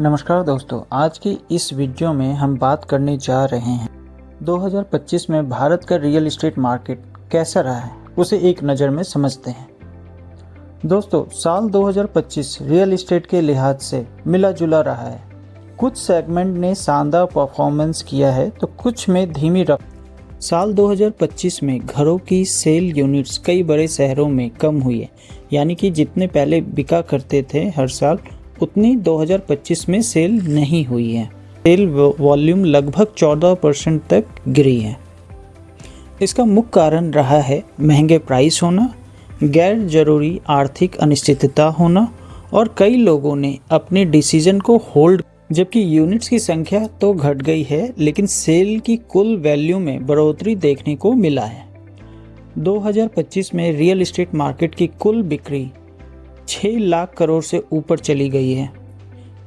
नमस्कार दोस्तों, आज की इस वीडियो में हम बात करने जा रहे हैं 2025 में भारत का रियल एस्टेट मार्केट कैसा रहा है, उसे एक नज़र में समझते हैं। दोस्तों, साल 2025 रियल एस्टेट के लिहाज से मिला जुला रहा है। कुछ सेगमेंट ने शानदार परफॉर्मेंस किया है तो कुछ में धीमी रफ्तार। साल 2025 में घरों की सेल यूनिट्स कई बड़े शहरों में कम हुई है, यानी कि जितने पहले बिका करते थे हर साल उतनी 2025 में सेल नहीं हुई है। सेल वॉल्यूम लगभग 14% तक गिरी है। इसका मुख्य कारण रहा है महंगे प्राइस होना, गैर जरूरी आर्थिक अनिश्चितता होना और कई लोगों ने अपने डिसीजन को होल्ड। जबकि यूनिट्स की संख्या तो घट गई है, लेकिन सेल की कुल वैल्यू में बढ़ोतरी देखने को मिला है। 2025 में रियल एस्टेट मार्केट की कुल बिक्री 6 लाख करोड़ से ऊपर चली गई है।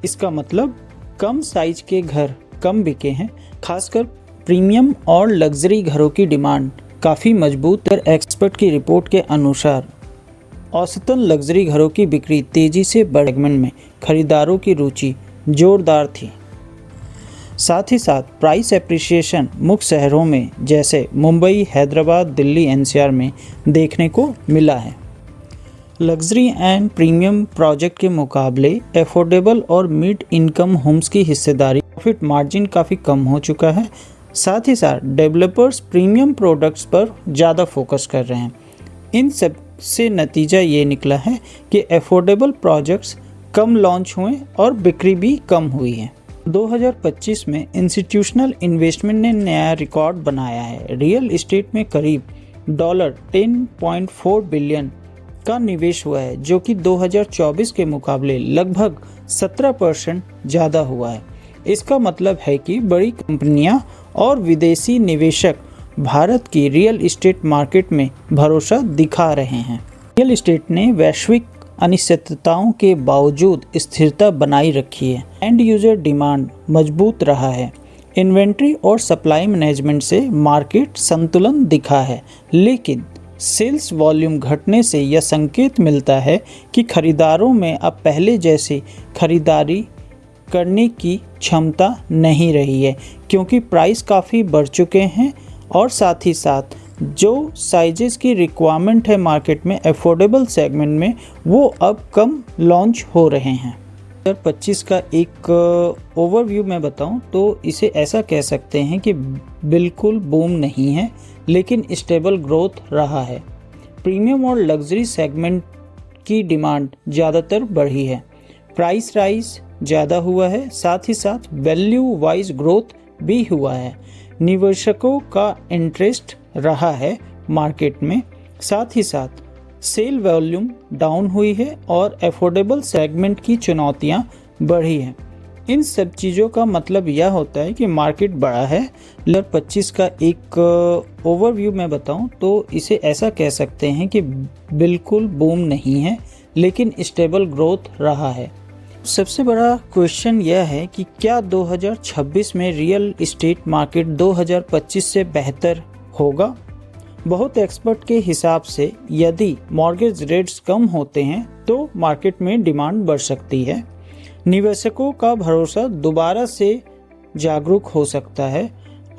इसका मतलब कम साइज के घर कम बिके हैं। खासकर प्रीमियम और लग्जरी घरों की डिमांड काफ़ी मजबूत है। एक्सपर्ट की रिपोर्ट के अनुसार औसतन लग्जरी घरों की बिक्री तेज़ी से बढ़ सेगमेंट में खरीदारों की रुचि जोरदार थी। साथ ही साथ प्राइस एप्रिसिएशन मुख्य शहरों में जैसे मुंबई, हैदराबाद, दिल्ली, एनसीआर में देखने को मिला है। लग्जरी एंड प्रीमियम प्रोजेक्ट के मुकाबले एफोर्डेबल और मिड इनकम होम्स की हिस्सेदारी प्रॉफिट मार्जिन काफ़ी कम हो चुका है। साथ ही साथ डेवलपर्स प्रीमियम प्रोडक्ट्स पर ज़्यादा फोकस कर रहे हैं। इन सब से नतीजा ये निकला है कि एफोर्डेबल प्रोजेक्ट्स कम लॉन्च हुए और बिक्री भी कम हुई है। 2025 में इंस्टीट्यूशनल इन्वेस्टमेंट ने नया रिकॉर्ड बनाया है। रियल एस्टेट में करीब $10.4 बिलियन का निवेश हुआ है, जो कि 2024 के मुकाबले लगभग 17% ज़्यादा हुआ है। इसका मतलब है कि बड़ी कंपनियां और विदेशी निवेशक भारत की रियल एस्टेट मार्केट में भरोसा दिखा रहे हैं। रियल एस्टेट ने वैश्विक अनिश्चितताओं के बावजूद स्थिरता बनाई रखी है। एंड यूजर डिमांड मजबूत रहा है। इन्वेंट्री और सप्लाई मैनेजमेंट से मार्केट संतुलन दिखा है, लेकिन सेल्स वॉल्यूम घटने से यह संकेत मिलता है कि खरीदारों में अब पहले जैसी खरीदारी करने की क्षमता नहीं रही है, क्योंकि प्राइस काफ़ी बढ़ चुके हैं और साथ ही साथ जो साइजेस की रिक्वायरमेंट है मार्केट में एफोर्डेबल सेगमेंट में, वो अब कम लॉन्च हो रहे हैं। 2025 का एक ओवरव्यू मैं बताऊं तो इसे ऐसा कह सकते हैं कि बिल्कुल बूम नहीं है, लेकिन स्टेबल ग्रोथ रहा है। प्रीमियम और लग्जरी सेगमेंट की डिमांड ज़्यादातर बढ़ी है। प्राइस राइज ज़्यादा हुआ है, साथ ही साथ वैल्यू वाइज ग्रोथ भी हुआ है। निवेशकों का इंटरेस्ट रहा है मार्केट में। साथ ही साथ सेल वॉल्यूम डाउन हुई है और एफोर्डेबल सेगमेंट की चुनौतियां बढ़ी हैं। इन सब चीज़ों का मतलब यह होता है कि मार्केट बड़ा है। 2025 का एक ओवरव्यू मैं बताऊं तो इसे ऐसा कह सकते हैं कि बिल्कुल बूम नहीं है, लेकिन स्टेबल ग्रोथ रहा है। सबसे बड़ा क्वेश्चन यह है कि क्या 2026 में रियल एस्टेट मार्केट 2025 से बेहतर होगा? बहुत एक्सपर्ट के हिसाब से यदि मॉर्गेज रेट्स कम होते हैं तो मार्केट में डिमांड बढ़ सकती है। निवेशकों का भरोसा दोबारा से जागरूक हो सकता है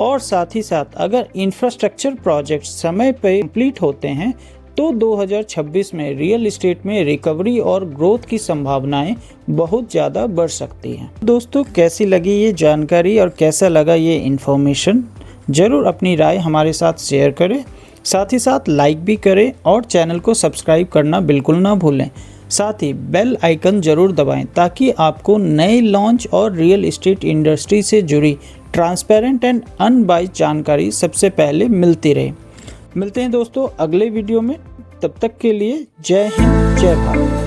और साथ ही साथ अगर इंफ्रास्ट्रक्चर प्रोजेक्ट समय पर कंप्लीट होते हैं तो 2026 में रियल एस्टेट में रिकवरी और ग्रोथ की संभावनाएं बहुत ज़्यादा बढ़ सकती हैं। दोस्तों, कैसी लगी ये जानकारी और कैसा लगा ये इन्फॉर्मेशन? ज़रूर अपनी राय हमारे साथ शेयर करें, साथ ही साथ लाइक भी करें और चैनल को सब्सक्राइब करना बिल्कुल ना भूलें। साथ ही बेल आइकन ज़रूर दबाएं ताकि आपको नए लॉन्च और रियल एस्टेट इंडस्ट्री से जुड़ी ट्रांसपेरेंट एंड अनबाइस्ड जानकारी सबसे पहले मिलती रहे। मिलते हैं दोस्तों अगले वीडियो में। तब तक के लिए जय हिंद, जय भारत।